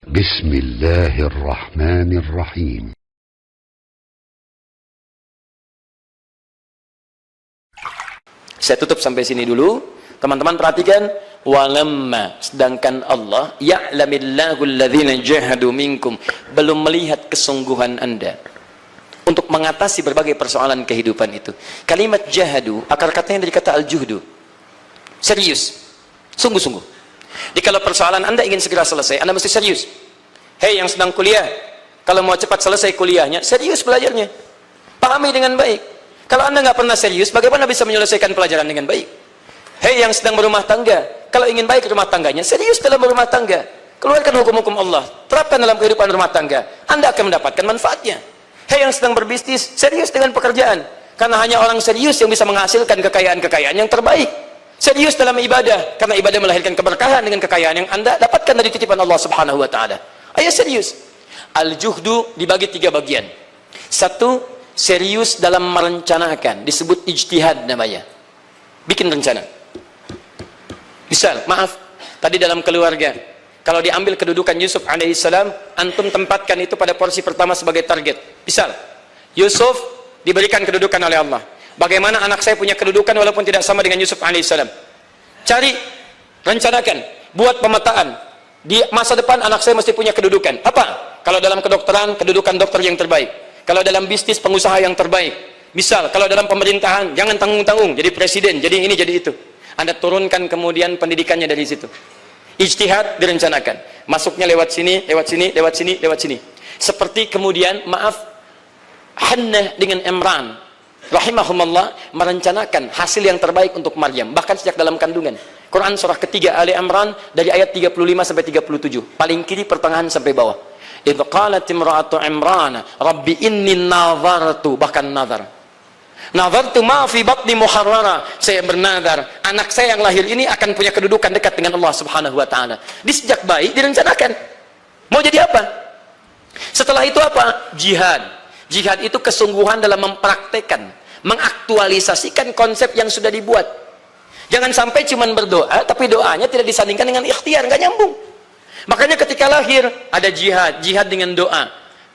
Bismillahirrahmanirrahim. Saya tutup sampai sini dulu. Teman-teman perhatikan, walamma, sedangkan Allah ya'lamillahu alladhina jahadu minkum, belum melihat kesungguhan Anda untuk mengatasi berbagai persoalan kehidupan itu. Kalimat jahadu, akar katanya dari kata al-juhdu, serius, sungguh-sungguh. Jadi kalau persoalan Anda ingin segera selesai, Anda mesti serius. Hei yang sedang kuliah, kalau mau cepat selesai kuliahnya, serius belajarnya, pahami dengan baik. Kalau Anda nggak pernah serius, bagaimana bisa menyelesaikan pelajaran dengan baik? Hei yang sedang berumah tangga, kalau ingin baik rumah tangganya, serius dalam berumah tangga, keluarkan hukum-hukum Allah, terapkan dalam kehidupan rumah tangga, Anda akan mendapatkan manfaatnya. Hei yang sedang berbisnis, serius dengan pekerjaan, karena hanya orang serius yang bisa menghasilkan kekayaan-kekayaan yang terbaik. Serius dalam ibadah, karena ibadah melahirkan keberkahan dengan kekayaan yang Anda dapatkan dari titipan Allah Subhanahu wa Ta'ala. Ayo serius. Al-juhdu dibagi 3 bagian. 1, serius dalam merencanakan, disebut ijtihad namanya. Bikin rencana. Misal, maaf, tadi dalam keluarga, kalau diambil kedudukan Yusuf alaihissalam, antum tempatkan itu pada porsi pertama sebagai target. Misal, Yusuf diberikan kedudukan oleh Allah. Bagaimana anak saya punya kedudukan walaupun tidak sama dengan Yusuf alaihissalam? Cari, rencanakan, buat pemetaan. Di masa depan anak saya mesti punya kedudukan. Apa? Kalau dalam kedokteran, kedudukan dokter yang terbaik. Kalau dalam bisnis, pengusaha yang terbaik. Misal, kalau dalam pemerintahan, jangan tanggung-tanggung, jadi presiden, jadi ini, jadi itu. Anda turunkan kemudian pendidikannya dari situ. Ijtihad direncanakan. Masuknya lewat sini, lewat sini, lewat sini, lewat sini. Seperti kemudian, maaf, Hannah dengan Imran rahimahumullah merencanakan hasil yang terbaik untuk Maryam, bahkan sejak dalam kandungan. Quran surah ketiga Ali Imran dari ayat 35 sampai 37, paling kiri pertengahan sampai bawah. Idz qalat imra'atu Imran rabbi inni nazartu, bahkan nazartu ma fi batni muharrara, saya bernazar anak saya yang lahir ini akan punya kedudukan dekat dengan Allah Subhanahu wa Ta'ala. Di sejak bayi direncanakan mau jadi apa. Setelah itu apa? Jihad itu kesungguhan dalam mempraktekkan, mengaktualisasikan konsep yang sudah dibuat. Jangan sampai cuma berdoa, tapi doanya tidak disandingkan dengan ikhtiar, nggak nyambung. Makanya ketika lahir, ada jihad dengan doa.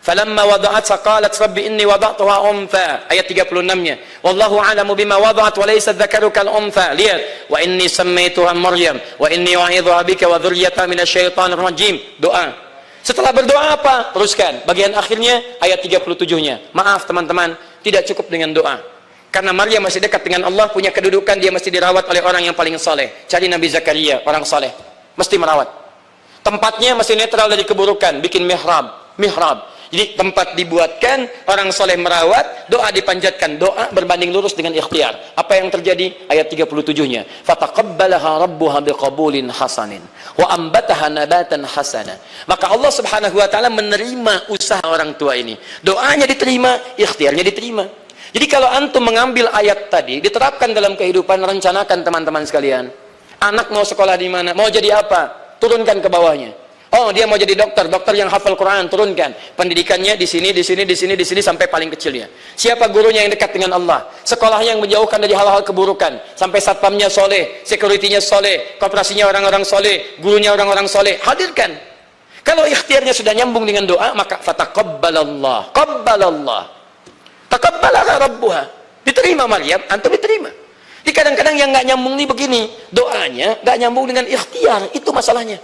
Falamma wada'at saqalat rabbi inni wada'tuha untha, ayat 36-nya. Wallahu a'lamu bima wada'at wa laysa dzakaru kal untha. Lihat, wa inni sammaituha Maryam wa inni u'idzuha bika wa dzurriyyataha minasyaitonir rajim. Doa. Setelah berdoa apa? Teruskan. Bagian akhirnya ayat 37-nya. Maaf teman-teman, tidak cukup dengan doa. Karena Maryam masih dekat dengan Allah, punya kedudukan, dia mesti dirawat oleh orang yang paling soleh. Cari Nabi Zakaria, orang soleh. Mesti merawat. Tempatnya mesti netral dari keburukan. Bikin mihrab. Jadi tempat dibuatkan, orang soleh merawat, doa dipanjatkan. Doa berbanding lurus dengan ikhtiar. Apa yang terjadi? Ayat 37-nya. Fataqabbalaha rabbuha biqabulin hasanin. Wa ambataha nabatan hasana. Maka Allah Subhanahu wa Ta'ala menerima usaha orang tua ini. Doanya diterima, ikhtiarnya diterima. Jadi kalau antum mengambil ayat tadi, diterapkan dalam kehidupan, rencanakan teman-teman sekalian. Anak mau sekolah di mana? Mau jadi apa? Turunkan ke bawahnya. Oh, dia mau jadi dokter yang hafal Quran, turunkan. Pendidikannya di sini, di sini, di sini, di sini sampai paling kecilnya. Siapa gurunya yang dekat dengan Allah? Sekolahnya yang menjauhkan dari hal-hal keburukan. Sampai satpamnya soleh, securitynya soleh, koperasinya orang-orang soleh, gurunya orang-orang soleh. Hadirkan. Kalau ikhtiarnya sudah nyambung dengan doa, maka fataqabbalallah, qabbalallah. Taqabbalaha rabbuha, diterima Maryam, antum diterima. Jadi kadang-kadang yang nggak nyambung nih begini, doanya nggak nyambung dengan ikhtiar, itu masalahnya.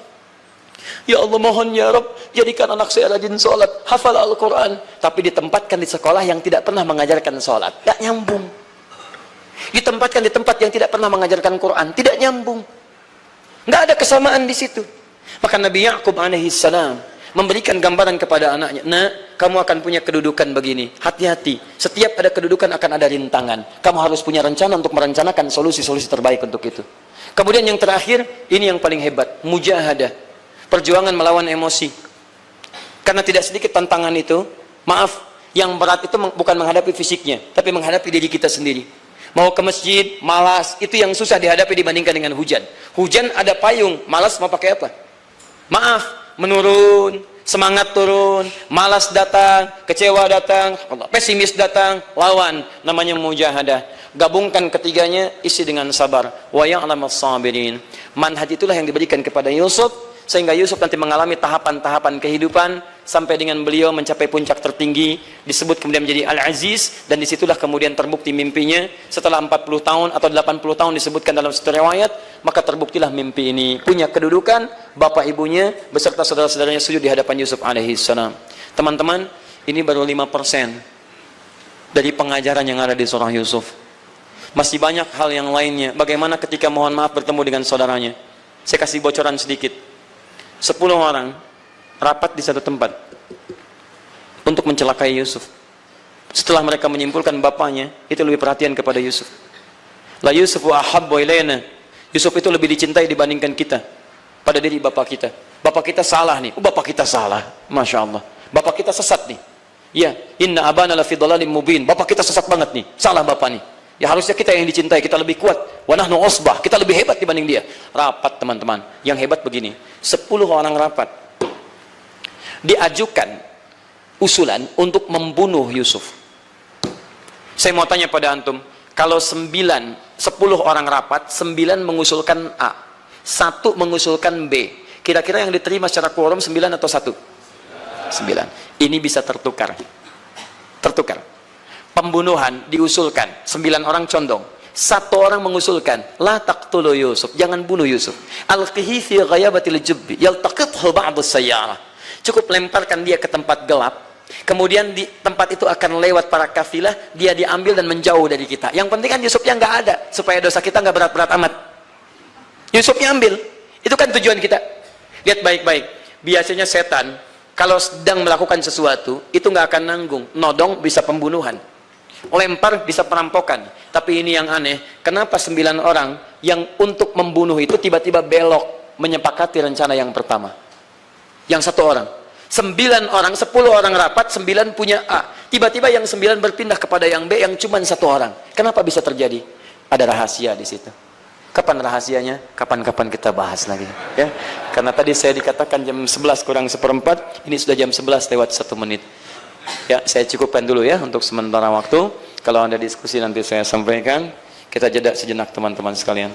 Ya Allah mohon ya Rabb, jadikan anak saya rajin sholat, hafal Al-Quran, tapi ditempatkan di sekolah yang tidak pernah mengajarkan sholat, nggak nyambung. Ditempatkan di tempat yang tidak pernah mengajarkan Quran, tidak nyambung. Nggak ada kesamaan di situ. Maka Nabi Ya'qub alaihissalam memberikan gambaran kepada anaknya, nak, kamu akan punya kedudukan begini, hati-hati, setiap ada kedudukan akan ada rintangan, kamu harus punya rencana untuk merencanakan solusi-solusi terbaik untuk itu. Kemudian yang terakhir, ini yang paling hebat, mujahadah, perjuangan melawan emosi. Karena tidak sedikit tantangan itu, maaf, yang berat itu bukan menghadapi fisiknya, tapi menghadapi diri kita sendiri. Mau ke masjid, malas, itu yang susah dihadapi dibandingkan dengan hujan. Hujan ada payung, malas mau pakai apa? Maaf, menurun, semangat turun, malas datang, kecewa datang, pesimis datang, lawan, namanya mujahadah. Gabungkan ketiganya, isi dengan sabar. Wa ya'lamas sabirin. Manhaj itulah yang diberikan kepada Yusuf sehingga Yusuf nanti mengalami tahapan-tahapan kehidupan sampai dengan beliau mencapai puncak tertinggi, disebut kemudian menjadi Al-Aziz, dan disitulah kemudian terbukti mimpinya setelah 40 tahun atau 80 tahun disebutkan dalam satu riwayat, maka terbuktilah mimpi ini punya kedudukan. Bapak ibunya beserta saudara-saudaranya sujud di hadapan Yusuf alaihissalam. Teman-teman, ini baru 5% dari pengajaran yang ada di surah Yusuf. Masih banyak hal yang lainnya. Bagaimana ketika mohon maaf bertemu dengan saudaranya. Saya kasih bocoran sedikit. 10 orang rapat di satu tempat untuk mencelakai Yusuf. Setelah mereka menyimpulkan bapaknya itu lebih perhatian kepada Yusuf. La Yusufu ahabbu ilaina. Yusuf itu lebih dicintai dibandingkan kita pada diri bapak kita. Bapak kita salah nih. Bapak kita salah. Masya Allah. Bapak kita sesat nih. Ya, inna abana la fi dhalalim mubin. Bapak kita sesat banget nih. Salah bapak nih. Ya harusnya kita yang dicintai, kita lebih kuat. Wa nahnu usbah, kita lebih hebat dibanding dia. Rapat teman-teman. Yang hebat begini, 10 orang rapat. Diajukan usulan untuk membunuh Yusuf. Saya mau tanya pada antum, kalau 10 orang rapat, 9 mengusulkan A, 1 mengusulkan B. Kira-kira yang diterima secara quorum 9 atau 1? 9. Ini bisa tertukar. Tertukar. Pembunuhan diusulkan, 9 orang condong, 1 orang mengusulkan, la taqtulu Yusuf, jangan bunuh Yusuf. Alqihi fi ghayabatil jubbi yaltaqithu ba'd as-sayyarah. Cukup lemparkan dia ke tempat gelap. Kemudian di tempat itu akan lewat para kafilah, dia diambil dan menjauh dari kita. Yang penting kan Yusufnya nggak ada, supaya dosa kita nggak berat-berat amat. Yusufnya ambil, itu kan tujuan kita. Lihat baik-baik. Biasanya setan kalau sedang melakukan sesuatu itu nggak akan nanggung, nodong bisa pembunuhan. Lempar bisa perampokan. Tapi ini yang aneh, kenapa 9 orang yang untuk membunuh itu tiba-tiba belok menyepakati rencana yang pertama? Yang 1 orang. 9 orang, 10 orang rapat, 9 punya A. Tiba-tiba yang 9 berpindah kepada yang B yang cuma 1 orang. Kenapa bisa terjadi? Ada rahasia di situ. Kapan rahasianya? Kapan-kapan kita bahas lagi. Ya, karena tadi saya dikatakan jam 11 kurang 1/4, ini sudah jam 11 lewat 1 menit. Ya, saya cukupkan dulu ya untuk sementara waktu. Kalau ada diskusi nanti saya sampaikan. Kita jeda sejenak teman-teman sekalian.